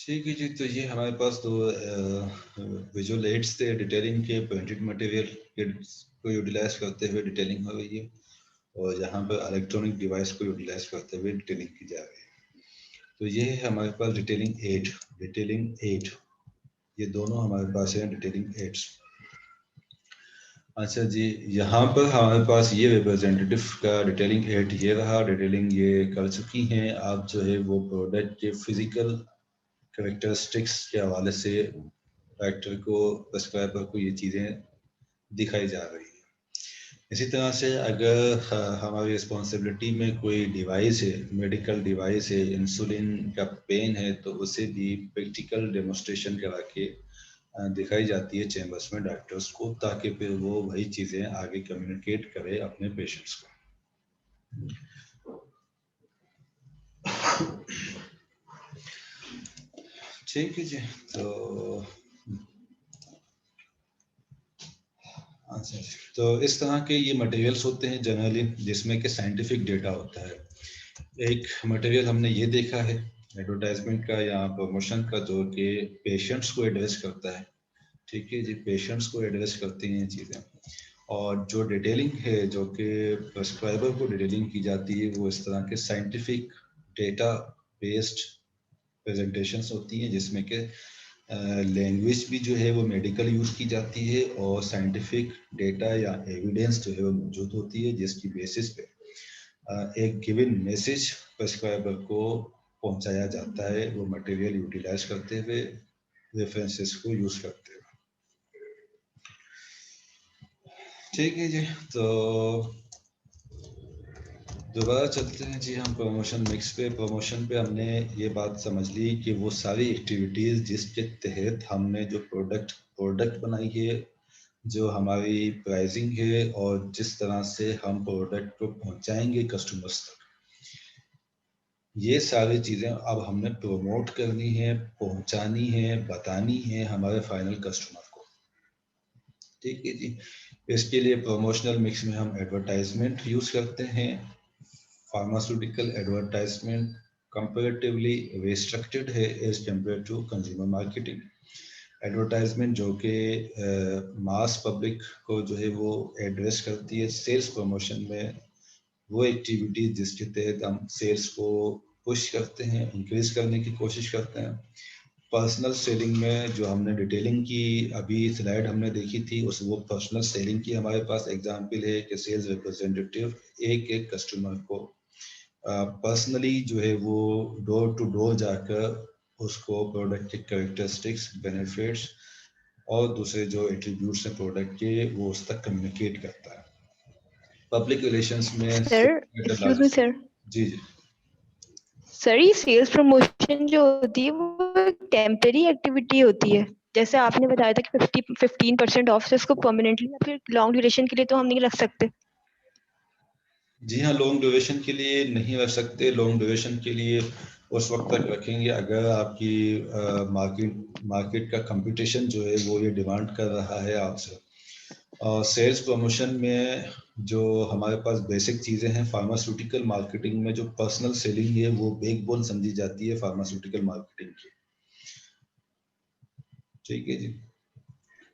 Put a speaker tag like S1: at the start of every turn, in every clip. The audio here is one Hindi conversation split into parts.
S1: ठीक है जी, तो ये हमारे पास तो विजुअल एड्स थे डिटेलिंग के, प्रिंटेड मटेरियल को यूटिलाइज करते हुए डिटेलिंग हो रही है, और यहाँ पर इलेक्ट्रॉनिक डिवाइस को यूटिलाइज करते हुए डिटेलिंग की जा रही है। तो ये है हमारे पास डिटेलिंग एड, ये दोनों हमारे पास है डिटेलिंग एड्स। अच्छा जी, यहाँ पर हमारे पास ये रिप्रेजेंटेटिव का डिटेलिंग एड ये रहा। डिटेलिंग ये कर चुकी हैं आप, जो है वो प्रोडक्ट के फिजिकल कैरेक्टरिस्टिक्स के हवाले से एक्टर को, प्रेस्क्राइबर को ये चीज़ें दिखाई जा रही हैं। इसी तरह से अगर हमारी रिस्पॉन्सिबिलिटी में कोई डिवाइस है, मेडिकल डिवाइस है, इंसुलिन का पेन है, तो उसे भी प्रैक्टिकल डेमोस्ट्रेशन करा के दिखाई जाती है चैम्बर्स में डॉक्टर्स को, ताकि फिर वो वही चीज़ें आगे कम्युनिकेट करे अपने पेशेंट्स को। ठीक है जी, तो अच्छा, तो इस तरह के ये मटेरियल्स होते हैं जनरली, जिसमें कि साइंटिफिक डेटा होता है। एक मटेरियल हमने ये देखा है एडवर्टाइजमेंट का या प्रमोशन का, जो कि पेशेंट्स को एड्रेस करता है। ठीक है जी, पेशेंट्स को एड्रेस करती हैं ये चीज़ें। और जो डिटेलिंग है, जो कि प्रेस्क्राइबर को डिटेलिंग की जाती है, वो इस तरह के साइंटिफिक डेटा बेस्ड प्रेजेंटेशंस होती हैं, जिसमें कि लैंग्वेज भी जो है वो मेडिकल यूज़ की जाती है, और साइंटिफिक डेटा या एविडेंस जो है वो मौजूद होती है, जिसकी बेसिस पे एक गिवन मैसेज प्रेस्क्राइबर को पहुंचाया जाता है, वो मटेरियल यूटिलाइज करते हुए, रेफरेंसेस को यूज़ करते हुए। ठीक है जी, तो दोबारा चलते हैं जी हम प्रमोशन मिक्स पे। प्रमोशन पे हमने ये बात समझ ली कि वो सारी एक्टिविटीज़ जिसके तहत हमने जो प्रोडक्ट बनाई है, जो हमारी प्राइसिंग है, और जिस तरह से हम प्रोडक्ट को पहुंचाएंगे कस्टमर्स तक, ये सारी चीज़ें अब हमने प्रमोट करनी है, पहुंचानी है, बतानी है हमारे फाइनल कस्टमर को। ठीक है जी, इसके लिए प्रमोशनल मिक्स में हम एडवर्टाइजमेंट यूज़ करते हैं। फार्मास्यूटिकल एडवर्टाइजमेंट कंपैरेटिवली रिस्ट्रिक्टेड है as compare to consumer marketing advertisement, जो कि मास पब्लिक को जो है वो एड्रेस करती है। सेल्स प्रमोशन में वो एक्टिविटीज जिसके तहत हम सेल्स को पुश करते हैं, इंक्रीज करने की कोशिश करते हैं। पर्सनल सेलिंग में जो हमने डिटेलिंग की अभी स्लाइड हमने देखी थी, उस वो पर्सनल सेलिंग की हमारे पास एग्जांपल है कि सेल्स रिप्रेजेंटेटिव एक एक कस्टमर को पर्सनली जो है वो डोर टू डोर जाकर उसको प्रोडक्ट के कैरेक्टरिस्टिक्स, बेनिफिट्स और दूसरे जो एट्रीब्यूट्स हैं प्रोडक्ट के, वो उस तक कम्युनिकेट करता है। पब्लिक रिलेशंस में
S2: सर, एक्सक्यूज मी सर।
S1: जी जी
S2: सर, ये सेल्स प्रमोशन जो होती है वो एक टेम्परेरी एक्टिविटी होती है। जैसे आपने बताया था कि 15% ऑफ से इसको परमानेंटली या फिर लॉन्ग ड्यूरेशन के लिए तो हम नहीं रख सकते।
S1: जी हाँ, लॉन्ग ड्यूरेशन के लिए नहीं रख सकते। लॉन्ग ड्यूरेशन के लिए उस वक्त तक रखेंगे अगर आपकी मार्केट का कंपटीशन जो है वो ये डिमांड कर रहा है आपसे। और सेल्स प्रमोशन में जो हमारे पास बेसिक चीज़ें हैं, फार्मास्यूटिकल मार्केटिंग में जो पर्सनल सेलिंग है वो बैकबोन समझी जाती है फार्मास्यूटिकल मार्केटिंग की। ठीक है जी,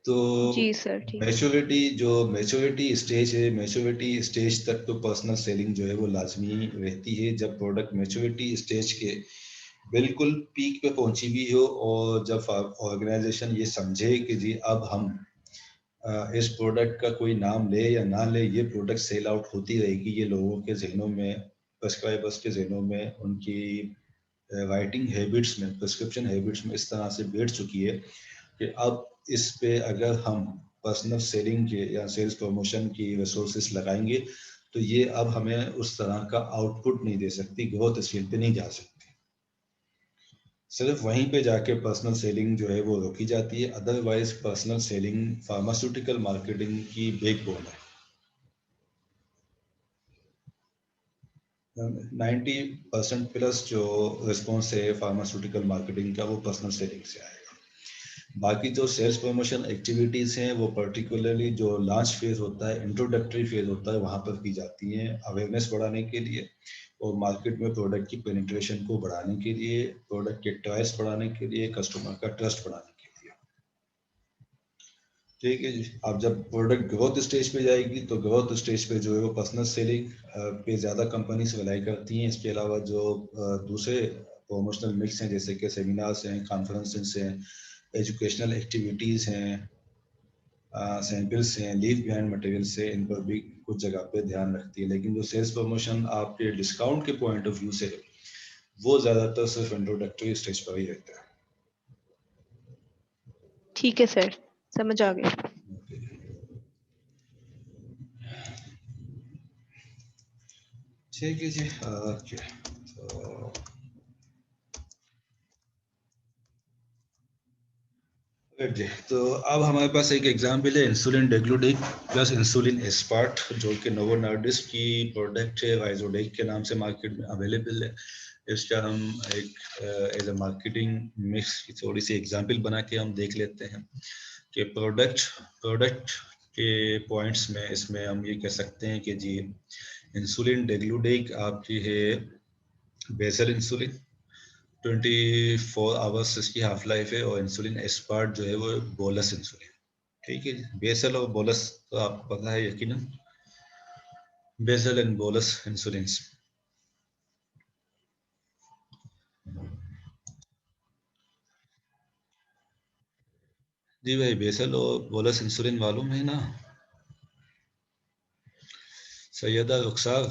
S1: तो
S2: जी सर, ठीक।
S1: मैच्योरिटी स्टेज है, मैच्योरिटी स्टेज तक तो पर्सनल सेलिंग जो है वो लाजमी रहती है। जब प्रोडक्ट मैच्योरिटी स्टेज के बिल्कुल पीक पे पहुंची भी हो, और जब ऑर्गेनाइजेशन ये समझे कि जी अब हम इस प्रोडक्ट का कोई नाम ले या ना ले, ये प्रोडक्ट सेल आउट होती रहेगी, ये लोगों के जहनों में, प्रेस्क्राइबर्स के जहनों में, उनकी राइटिंग हैबिट्स में, प्रिस्क्रिप्शन हैबिट्स में इस तरह से बैठ चुकी है कि अब इस पे अगर हम पर्सनल सेलिंग के या सेल्स प्रमोशन की रिसोर्सेस लगाएंगे, तो ये अब हमें उस तरह का आउटपुट नहीं दे सकती, ग्रोथ स्केल पे नहीं जा सकती। सिर्फ वहीं पे जाके पर्सनल सेलिंग जो है वो रोकी जाती है, otherwise personal selling pharmaceutical marketing की बैकबोन है। 90% प्लस जो रिस्पॉन्स है फार्मास्यूटिकल मार्केटिंग का, वो पर्सनल सेलिंग से आएगा। बाकी जो सेल्स प्रमोशन एक्टिविटीज़ हैं वो पर्टिकुलरली जो लॉन्च फेज होता है, इंट्रोडक्टरी फेज होता है, वहाँ पर की जाती हैं अवेयरनेस बढ़ाने के लिए, और मार्केट में प्रोडक्ट की पेनिट्रेशन को बढ़ाने के लिए, प्रोडक्ट के चॉइस बढ़ाने के लिए, कस्टमर का ट्रस्ट बढ़ाने के लिए। ठीक है जी। अब जब प्रोडक्ट ग्रोथ स्टेज पे जाएगी तो ग्रोथ स्टेज पे जो है वो पर्सनल सेलिंग पे ज़्यादा कंपनीज रिलाई करती हैं। इसके अलावा जो दूसरे प्रमोशनल मिक्स हैं जैसे कि सेमिनार्स हैं, कॉन्फ्रेंसेस हैं, एजुकेशनल एक्टिविटीज़ हैं, सैंपल्स हैं, लीव बिहाइंड मटेरियल से, इन पर भी कुछ जगह पे ध्यान रखती है। लेकिन जो सेल्स प्रमोशन आपके डिस्काउंट के पॉइंट ऑफ व्यू से वो ज़्यादातर सिर्फ इंट्रोडक्टरी स्टेज पर ही रहता है।
S2: ठीक है सर, समझ आ गई।
S1: ठीक है जी। ओके, तो जी, तो अब हमारे पास एक एग्जाम्पल है इंसुलिन डेग्लुडिक प्लस इंसुलिन एस्पार्ट, जो कि नोवो नॉर्डिस्क की प्रोडक्ट है, वाइजोडेक के नाम से मार्केट में अवेलेबल है। इसका हम एक एज ए मार्केटिंग मिक्स की थोड़ी सी एग्जाम्पल बना के हम देख लेते हैं कि प्रोडक्ट के पॉइंट्स में इसमें हम ये कह सकते हैं कि जी इंसुलिन डेग्लुडिक आपकी है बेसल इंसुलिन, 24 आवर्स इसकी हाफ लाइफ है, और इंसुलिन एस्पार्ट जो है वो बोलस इंसुलिन। ठीक है, बेसल और बोलस तो आपको पता है यकीनन, बेसल एंड बोलस इंसुलिन। जी भाई, बेसल और बोलस इंसुलिन मालूम है ना सैयदा रुखसार?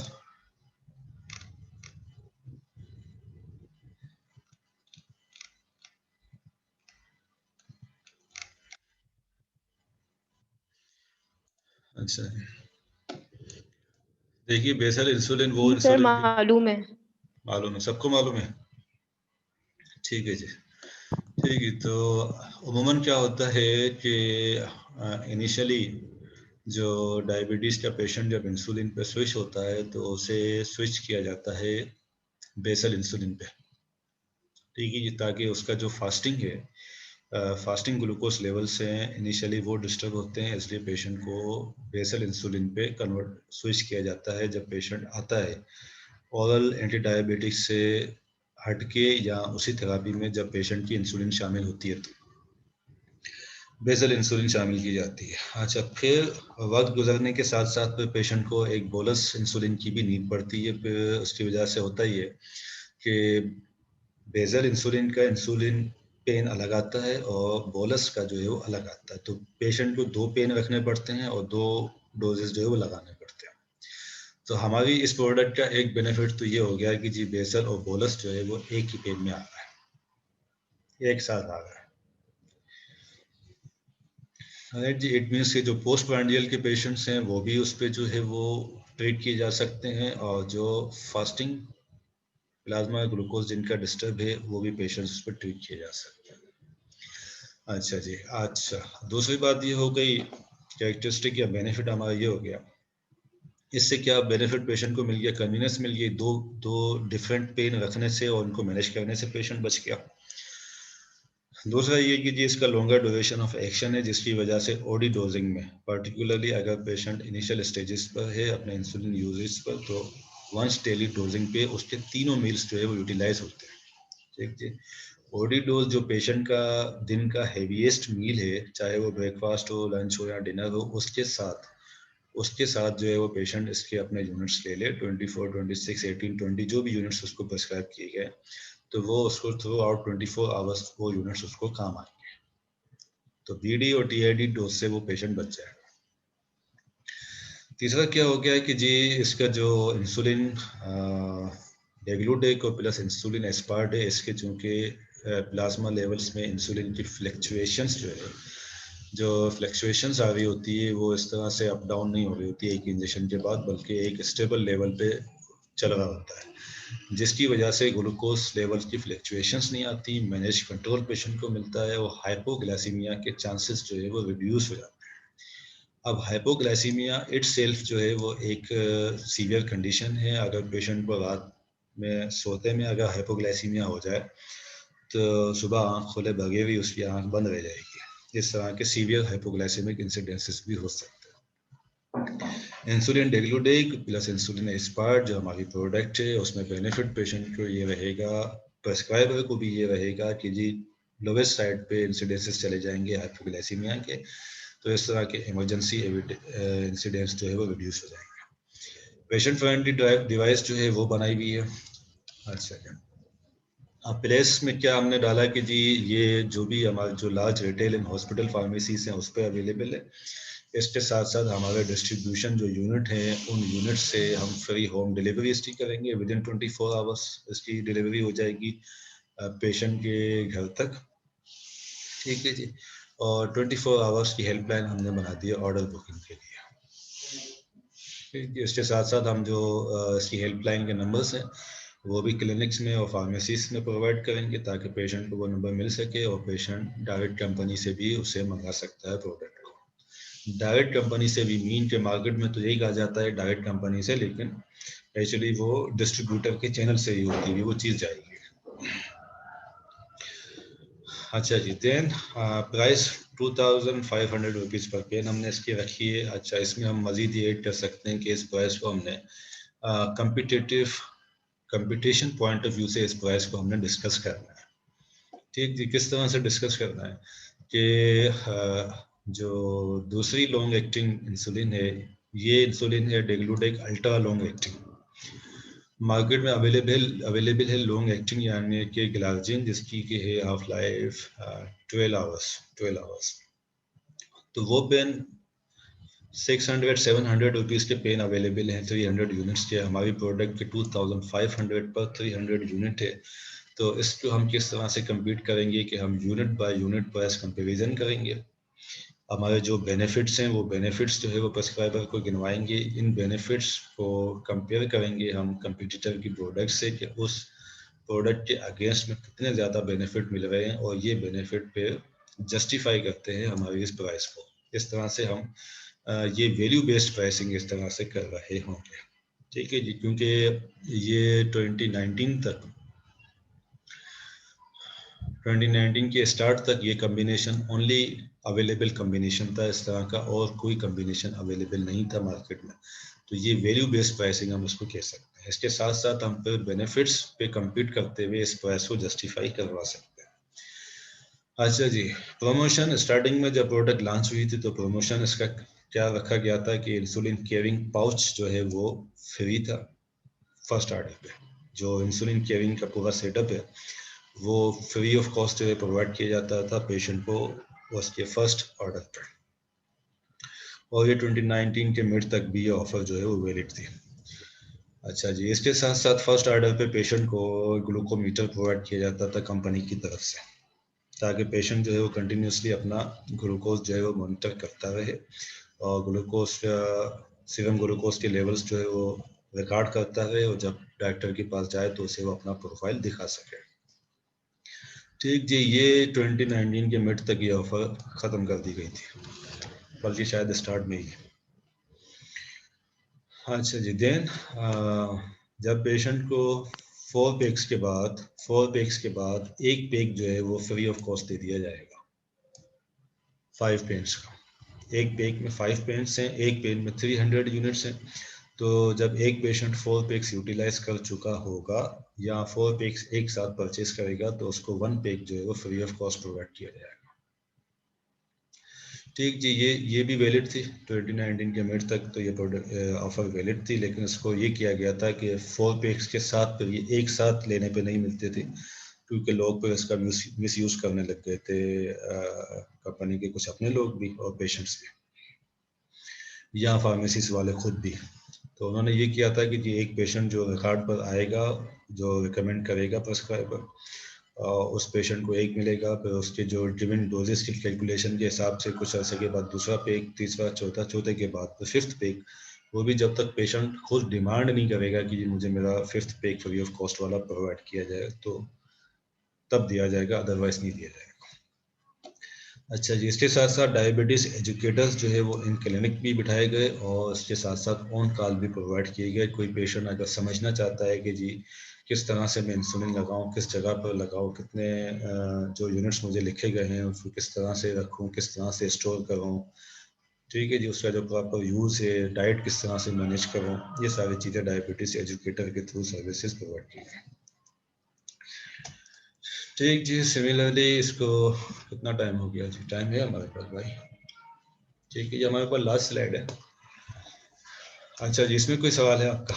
S1: अच्छा, देखिए बेसल इंसुलिन वो
S2: जी सर,
S1: इंसुलिन
S2: मालूम है।
S1: मालूम है, सबको मालूम है। ठीक है जी। ठीक है, तो उमूमन क्या होता है कि इनिशियली जो डायबिटीज़ का पेशेंट जब इंसुलिन पे स्विच होता है तो उसे स्विच किया जाता है बेसल इंसुलिन पे। ठीक है जी, ताकि उसका जो फास्टिंग है, फास्टिंग ग्लूकोज लेवल्स हैं इनिशियली वो डिस्टर्ब होते हैं, इसलिए पेशेंट को बेसल इंसुलिन पे कन्वर्ट स्विच किया जाता है जब पेशेंट आता है ओरल एंटी डायबिटिक से हटके या उसी थेरापी में जब पेशेंट की इंसुलिन शामिल होती है तो बेसल इंसुलिन शामिल की जाती है। अच्छा, फिर वक्त गुजरने के साथ साथ फिर पेशेंट को एक बोलस इंसुलिन की भी नीड पड़ती है। फिर उसकी वजह से होता ही है कि बेसल इंसुलिन का इंसुलिन पेन अलग आता है और बोलस का जो है वो अलग आता है, तो पेशेंट को दो पेन रखने पड़ते हैं और दो डोजेस जो है वो लगाने पड़ते हैं। तो हमारी इस प्रोडक्ट का एक बेनिफिट तो ये हो गया कि जी बेसल और बोलस जो है वो एक ही पेन में आ रहा है, एक साथ आ रहा है। राइट जी, इट मीन्स कि जो पोस्ट प्रांडियल के पेशेंट्स हैं वो भी उस पर जो है वो ट्रीट किए जा सकते हैं, और जो फास्टिंग प्लाज्मा ग्लूकोज जिनका डिस्टर्ब है वो भी पेशेंट्स उस पर ट्रीट किए जा सकते हैं। अच्छा जी। अच्छा, दूसरी बात ये हो गई, कैरेक्टरिस्टिक या बेनिफिट हमारा ये हो गया, इससे क्या बेनिफिट पेशेंट को मिल गया, कन्वीनियंस मिल गई, दो दो डिफरेंट पेन रखने से और उनको मैनेज करने से पेशेंट बच गया। दूसरा ये कि जी इसका लॉन्गर ड्यूरेशन ऑफ एक्शन है, जिसकी वजह से ओडी डोजिंग में पर्टिकुलरली अगर पेशेंट इनिशियल स्टेजेस पर है अपने इंसुलिन यूजेस पर, तो वंस डेली डोजिंग पे उसके तीनों मील्स जो है वो यूटिलाइज होते हैं। ठीक जी। ओडी डोज जो पेशेंट का दिन का हेवीएस्ट मील है, चाहे वो ब्रेकफास्ट हो, लंच हो या डिनर हो, उसके साथ जो है वो पेशेंट इसके अपने यूनिट्स ले ले, 24, 26, 18, 20 जो भी यूनिट्स उसको प्रेस्क्राइब किए गए, तो वो उसको थ्रू आउट 24 आवर्स वो यूनिट्स उसको काम आएंगे। तो बीडी और टीआईडी डोज से वो पेशेंट बच जाएगा। तीसरा क्या हो गया कि जी इसका जो इंसुलिन डेग्लूडेक और प्लस इंसुलिन एस्पार्ट है, इसके चूंकि प्लाज्मा लेवल्स में इंसुलिन की फ्लक्चुएशंस जो फ्लक्चुएशंस आ रही होती है वो इस तरह से अप डाउन नहीं हो रही होती है एक इंजेक्शन के बाद, बल्कि एक स्टेबल लेवल पे चल रहा होता है, जिसकी वजह से ग्लूकोज लेवल की फ्लक्चुएशंस नहीं आती, मैनेज कंट्रोल पेशेंट को मिलता है, और हाइपोग्लाइसीमिया के चांसेस जो है वो रिड्यूस हो जाते हैं। अब हाइपोग्लाइसीमिया इट सेल्फ जो है वो एक सीवियर कंडीशन है। अगर पेशेंट को रात में सोते में अगर हाइपोग्लाइसीमिया हो जाए तो सुबह आँख खोले बगैर भी उसकी आँख बंद रह जाएगी। इस तरह के सीवियर हाइपोग्लाइसेमिक इंसिडेंसेस भी हो सकते हैं। इंसुलिन डेग्लूडेग प्लस इंसुलिन एस्पार्ट जो हमारी प्रोडक्ट है, उसमें बेनिफिट पेशेंट को ये रहेगा, प्रेस्क्राइबर को भी ये रहेगा कि जी लोवेस्ट साइड पे इंसिडेंसेस चले जाएंगे हाइपोग्लाइसीमिया के, तो इस तरह के इमरजेंसी इंसिडेंट्स जो है वो रिड्यूस हो जाएंगे। पेशेंट फ्रेंडली डिवाइस जो है वो बनाई हुई है। अच्छा, अब प्रेस में क्या हमने डाला कि जी ये जो भी हमारे जो large retail and hospital pharmacies हैं उस पर अवेलेबल है। इसके साथ साथ हमारे डिस्ट्रीब्यूशन जो यूनिट है उन यूनिट से हम फ्री होम डिलीवरी इसकी करेंगे, विद इन 24 आवर्स इसकी डिलीवरी हो जाएगी पेशेंट के घर तक। ठीक है जी, और 24 आवर्स की हेल्पलाइन हमने बना दी है ऑर्डर बुकिंग के लिए। इसके साथ साथ हम जो इसकी हेल्पलाइन के नंबर्स हैं वो भी क्लिनिक्स में और फार्मेसीज में प्रोवाइड करेंगे ताकि पेशेंट को वो नंबर मिल सके और पेशेंट डायरेक्ट कंपनी से भी उसे मंगा सकता है प्रोडक्ट को। डायरेक्ट कंपनी से भी मीन के मार्केट में तो यही कहा जाता है डायरेक्ट कंपनी से, लेकिन एक्चुअली वो डिस्ट्रीब्यूटर के चैनल से ही होती है वो चीज़ जाएगी। अच्छा जी, देन प्राइस 2500 रुपीज़ पर पेन हमने इसकी रखी है। अच्छा, इसमें हम मज़ीद ये ऐड कर सकते हैं कि इस प्राइस को हमने कंपटीशन पॉइंट ऑफ व्यू से इस प्राइस को हमने डिस्कस करना है। ठीक जी, किस तरह से डिस्कस करना है कि जो दूसरी लॉन्ग एक्टिंग इंसुलिन है, ये इंसुलिन है डेग्लूडेग अल्ट्रा लॉन्ग एक्टिंग, मार्केट में अवेलेबल है लॉन्ग एक्टिंग यानी कि ग्लार्जिन जिसकी की है हाफ लाइफ 12 आवर्स। तो वो पेन 600-700 रुपीज़ के पेन अवेलेबल हैं 300 यूनिट्स के। हमारी प्रोडक्ट के 2500 पर 300 यूनिट है। तो इसको हम किस तरह से compete करेंगे कि हम unit by unit price comparison करेंगे। हमारे जो बेनिफिट्स हैं वो बेनिफिट्स जो है वो प्रेस्क्राइबर को गिनवाएंगे, इन बेनिफिट्स को कंपेयर करेंगे हम कंपटीटर की प्रोडक्ट से कि उस प्रोडक्ट के अगेंस्ट में कितने ज़्यादा बेनिफिट मिल रहे हैं और ये बेनिफिट पे जस्टिफाई करते हैं हमारी इस प्राइस को। इस तरह से हम ये वैल्यू बेस्ड प्राइसिंग इस तरह से कर रहे होंगे। ठीक है जी, क्योंकि ये 2019 के स्टार्ट तक ये कम्बिनेशन ओनली अवेलेबल कम्बिनेशन था इस तरह का, और कोई कम्बिनेशन अवेलेबल नहीं था मार्केट में। तो ये वैल्यू बेस्ड प्राइसिंग हम इसको कह सकते हैं। इसके साथ साथ हम फिर बेनिफिट्स पे compete करते हुए इस प्राइस को जस्टिफाई करवा सकते हैं। अच्छा जी, प्रमोशन स्टार्टिंग में जब प्रोडक्ट लॉन्च हुई थी तो प्रमोशन इसका क्या रखा गया था कि इंसुलिन केयरिंग पाउच जो है वो फ्री था फर्स्ट ऑर्डर पे। जो इंसुलिन केयरिंग का पूरा सेटअप है वो फ्री ऑफ कॉस्ट प्रोवाइड किया जाता था पेशेंट को उसके फर्स्ट ऑर्डर पर, और ये 2019 के मिड तक भी ये ऑफर जो है वो वैलिड थी। अच्छा जी, इसके साथ साथ फर्स्ट ऑर्डर पे पेशेंट को ग्लूकोमीटर प्रोवाइड किया जाता था कंपनी की तरफ से, ताकि पेशेंट जो है वो कंटिन्यूसली अपना ग्लूकोज जो है वो मॉनिटर करता रहे और ग्लूकोज सीरम ग्लूकोज के लेवल्स जो है वो रिकॉर्ड करता रहे, और जब डॉक्टर के पास जाए तो उसे वो अपना प्रोफाइल दिखा सके। ठीक जी, ये 2019 के मिड तक ये ऑफर ख़त्म कर दी गई थी, बल्कि शायद स्टार्ट में ही। अच्छा जी, देन जब पेशेंट को 4 पैक्स के बाद एक पैक जो है वो फ्री ऑफ कॉस्ट दे दिया जाएगा 5 पेन्स का। एक पैक में 5 पेन्स हैं, एक पेन में 300 यूनिट्स हैं। तो जब एक पेशेंट 4 पैक्स यूटिलाइज कर चुका होगा या 4 पैक्स एक साथ परचेज करेगा तो उसको 1 पैक जो है वो फ्री ऑफ कॉस्ट प्रोवाइड किया जाएगा। ठीक जी, ये भी वैलिड थी 2019 के मिड तक, तो ये प्रोडक्ट ऑफर वैलिड थी, लेकिन इसको ये किया गया था कि 4 पैक्स के साथ फिर ये एक साथ लेने पे नहीं मिलते थे, क्योंकि लोग फिर इसका मिस यूज़ करने लग गए थे, कंपनी के कुछ अपने लोग भी और पेशेंट्स भी या फार्मेसीज वाले खुद भी। तो उन्होंने ये किया था कि जी एक पेशेंट जो रिकॉर्ड पर आएगा, जो रिकमेंड करेगा प्रेस्क्राइबर, उस पेशेंट को एक मिलेगा, फिर उसके जो गिवन डोजेस की कैलकुलेशन के हिसाब से कुछ अर्से के बाद दूसरा पैक, तीसरा, चौथा, चौथे के बाद तो 5th पैक, वो भी जब तक पेशेंट खुद डिमांड नहीं करेगा कि मुझे मेरा 5th pack free of cost वाला प्रोवाइड किया जाए तो तब दिया जाएगा, अदरवाइज नहीं दिया जाएगा। अच्छा जी, इसके साथ साथ डायबिटीज़ एजुकेटर्स जो है वो इन क्लिनिक भी बिठाए गए और इसके साथ साथ ऑन कॉल भी प्रोवाइड किए गए। कोई पेशेंट अगर समझना चाहता है कि जी किस तरह से मैं इंसुलिन लगाऊं, किस जगह पर लगाऊं, कितने जो यूनिट्स मुझे लिखे गए हैं उसको किस तरह से रखूं, किस तरह से स्टोर करूं, ठीक है जी। उसका जो प्रॉपर यूज़ है, डाइट किस तरह से मैनेज करूँ, ये सारी चीज़ें डायबिटीज़ एजुकेटर के थ्रू सर्विसेज प्रोवाइड की हैं। ठीक जी। सिमिलरली इसको कितना टाइम हो गया जी? टाइम है हमारे पास भाई? ठीक है जी, हमारे पास लास्ट स्लाइड है। अच्छा जी, इसमें कोई सवाल है आपका?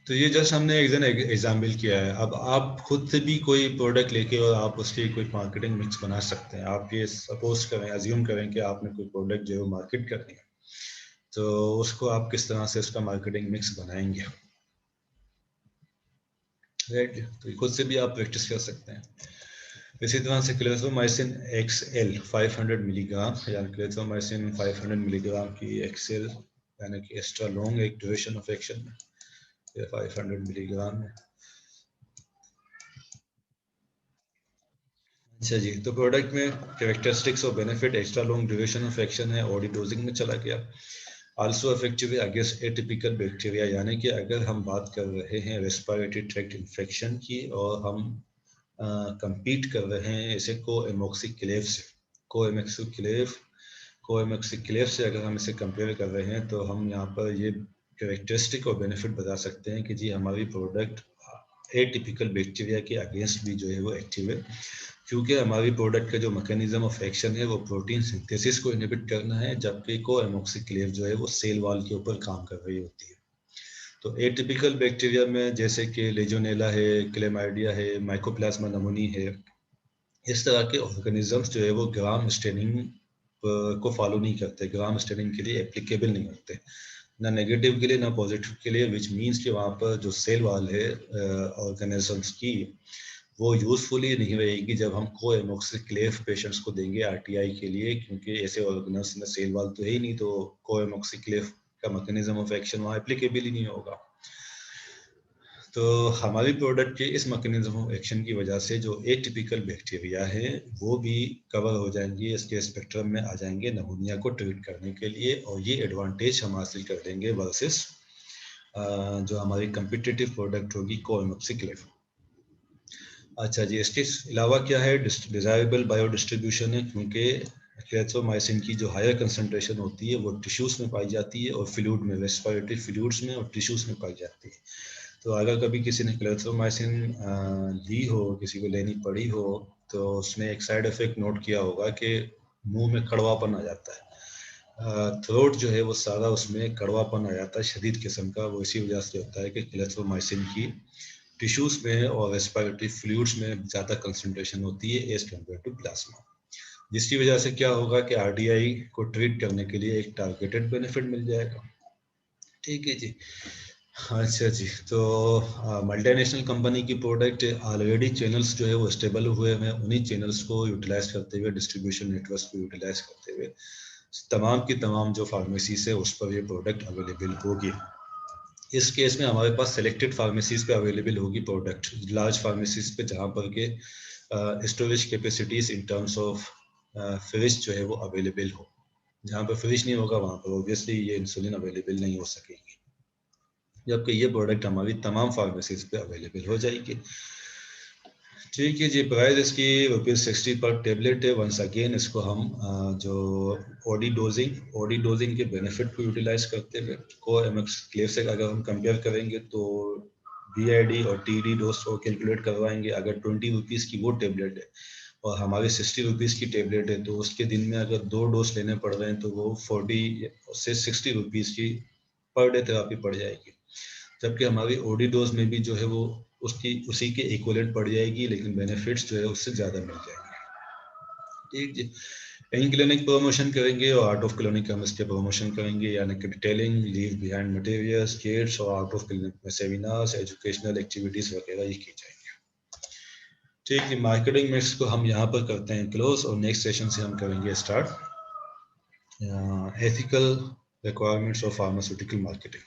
S1: तो ये जस्ट हमने एग्जाम्पल किया है। अब आप खुद से भी कोई प्रोडक्ट लेके और आप उसकी कोई मार्केटिंग मिक्स बना सकते हैं। आप ये सपोज करें, अज्यूम करें कि आपने कोई प्रोडक्ट जो है मार्केट करनी है, तो उसको आप किस तरह से उसका मार्केटिंग मिक्स बनाएंगे, राइट? तो ये खुद से भी आप प्रैक्टिस कर सकते हैं। इसी तरह से क्लेथ्रोमाइसिन XL 500 मिलीग्राम या क्लेथ्रोमाइसिन 500 मिलीग्राम की XL यानी कि एक्स्ट्रा लॉन्ग एक ड्यूरेशन ऑफ एक्शन में, या 500 मिलीग्राम में। अच्छा जी, तो प्रोडक्ट में कैरेक्टरिस्टिक्स और benefit, extra long duration of action है, ऑडी डोजिंग में चला गया। Also effective against atypical bacteria, यानी कि अगर हम बात कर रहे हैं रेस्पिरेटरी ट्रैक्ट इन्फेक्शन की और हम कंपीट कर रहे हैं इसे कोएमोक्सिक्लेव से, कोएमोक्सिक्लेव से अगर हम इसे कंपेयर कर रहे हैं, तो हम यहाँ पर ये कैरेक्टरिस्टिक और बेनिफिट बता सकते हैं कि जी हमारी प्रोडक्ट एटिपिकल बैक्टीरिया के अगेंस्ट भी जो है वो एक्टिव है, क्योंकि हमारी प्रोडक्ट का जो मैकेनिज्म ऑफ एक्शन है वो प्रोटीन सिंथेसिस को इनहिबिट करना है, जबकि कोएमोक्सिक्लेव जो है वो सेल वॉल के ऊपर काम कर रही होती है। तो एटिपिकल बैक्टीरिया में जैसे कि लेजोनेला है, क्लेमाइडिया है, माइकोप्लाज्मा नमूनी है, इस तरह के ऑर्गेनिजम्स जो है वो ग्राम स्टेनिंग को फॉलो नहीं करते, ग्राम स्टेनिंग के लिए एप्लीकेबल नहीं होते, ना नेगेटिव के लिए ना पॉजिटिव के लिए, विच मीन्स कि वहाँ पर जो सेल वॉल है ऑर्गेनिजम्स की वो यूजफुली नहीं रहेगी जब हम कोएमोक्सिक्लेव पेशेंट्स को देंगे आरटीआई के लिए, क्योंकि ऐसे ऑर्गेनिजम्स में सेल वॉल तो है ही नहीं, तो कोएमोक्सिक्लेव का मैकेनिज्म ऑफ एक्शन वहाँ एप्लीकेबल ही नहीं होगा। तो हमारी प्रोडक्ट के इस मैकेनिज्म ऑफ एक्शन की वजह से जो एटिपिकल बैक्टीरिया है वो भी कवर हो जाएंगे, इसके स्पेक्ट्रम में आ जाएंगे नमूनिया को ट्रीट करने के लिए, और ये एडवांटेज हम हासिल कर देंगे वर्सेस जो हमारी कम्पिटिटिव प्रोडक्ट होगी कोएमोक्सिक्लेव। अच्छा जी, इसके अलावा क्या है, डिजायरेबल बायो डिस्ट्रीब्यूशन है, क्योंकि क्लेथ्रोमाइसिन की जो हायर कंसंट्रेशन होती है वो टिश्यूज में पाई जाती है और फ्लूइड में, रेस्पिरेटरी फ्लूइड्स में और टिश्यूज में पाई जाती है। तो अगर कभी किसी ने क्लेथ्रोमाइसिन ली हो, किसी को लेनी पड़ी हो, तो उसने एक साइड इफेक्ट नोट किया होगा कि मुंह में कड़वापन आ जाता है, थ्रोट जो है वो सारा उसमें कड़वापन आ जाता है शदीद किस्म का। वो इसी वजह से होता है कि क्लेथ्रोमाइसिन की टिश्यूज में और रेस्पिरेटरी फ्लूइड्स में ज़्यादा कंसंट्रेशन होती है एज कम्पेयर टू प्लाज्मा, जिसकी वजह से क्या होगा कि आरडीआई को ट्रीट करने के लिए एक टारगेटेड बेनिफिट मिल जाएगा। ठीक है जी। अच्छा जी, तो मल्टीनेशनल कंपनी की प्रोडक्ट ऑलरेडी चैनल्स जो है वो स्टेबल हुए हैं, उन्हीं चैनल्स को यूटिलाइज करते हुए, डिस्ट्रीब्यूशन नेटवर्क को यूटिलाइज करते हुए तमाम की तमाम जो फार्मेसीज है उस पर ये प्रोडक्ट अवेलेबल होगी। इस केस में हमारे पास सेलेक्टेड फार्मेसीज पे अवेलेबल होगी प्रोडक्ट, लार्ज फार्मेसीज पे जहाँ पर के storage capacities in terms of fridge जो है वो अवेलेबल हो। जहाँ पर फ्रिज नहीं होगा वहाँ पर ऑब्वियसली ये इंसुलिन अवेलेबल नहीं हो सकेगी, जबकि ये प्रोडक्ट हमारी तमाम फार्मेसीज पे अवेलेबल हो जाएगी। ठीक है जी, प्राइस इसकी ₹60 पर टेबलेट है। वंस अगेन इसको हम जो ओडी डोजिंग के बेनिफिट को यूटिलाइज करते हुए कोएमोक्सिक्लेव से अगर हम कंपेयर करेंगे तो बीआईडी और टीडी डोज को कैलकुलेट करवाएंगे। अगर ₹20 की वो टेबलेट है और हमारे ₹60 की टेबलेट है, तो उसके दिन में अगर 2 डोज लेने पड़ रहे हैं तो वो 40 से ₹60 की पर डे थेरापी पड़ जाएगी, जबकि हमारी ओडी डोज में भी जो है वो उसी के इक्विवेलेंट पड़ जाएगी, लेकिन बेनिफिट्स जो है उससे ज़्यादा मिल जाएंगे। ठीक जी। इन क्लिनिक प्रमोशन करेंगे और आउट ऑफ क्लिनिक हम इसके प्रमोशन करेंगे, यानी कि detailing, leave behind materials, kits और आउट ऑफ क्लिनिक में सेमिनार्स, एजुकेशनल एक्टिविटीज़ वगैरह ये की जाएंगी। ठीक है, मार्केटिंग मिक्स को हम यहाँ पर करते हैं क्लोज और नेक्स्ट सेशन से हम करेंगे start ethical requirements of pharmaceutical marketing.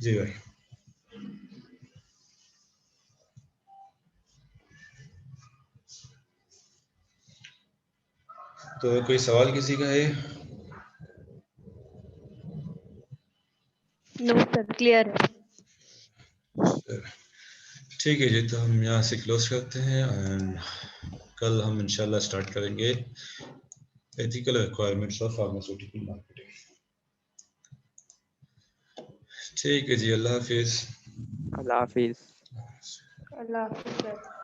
S1: जी भाई। तो कोई सवाल किसी का है?
S2: नो सर, क्लियर है।
S1: ठीक है जी, तो हम यहाँ से क्लोज करते हैं एंड कल हम इंशाल्लाह स्टार्ट करेंगे ethical requirements of pharmaceutical marketing. ठीक है जी, अल्लाह हाफिज।
S3: अल्लाह हाफिज।
S2: अल्लाह हाफिज़।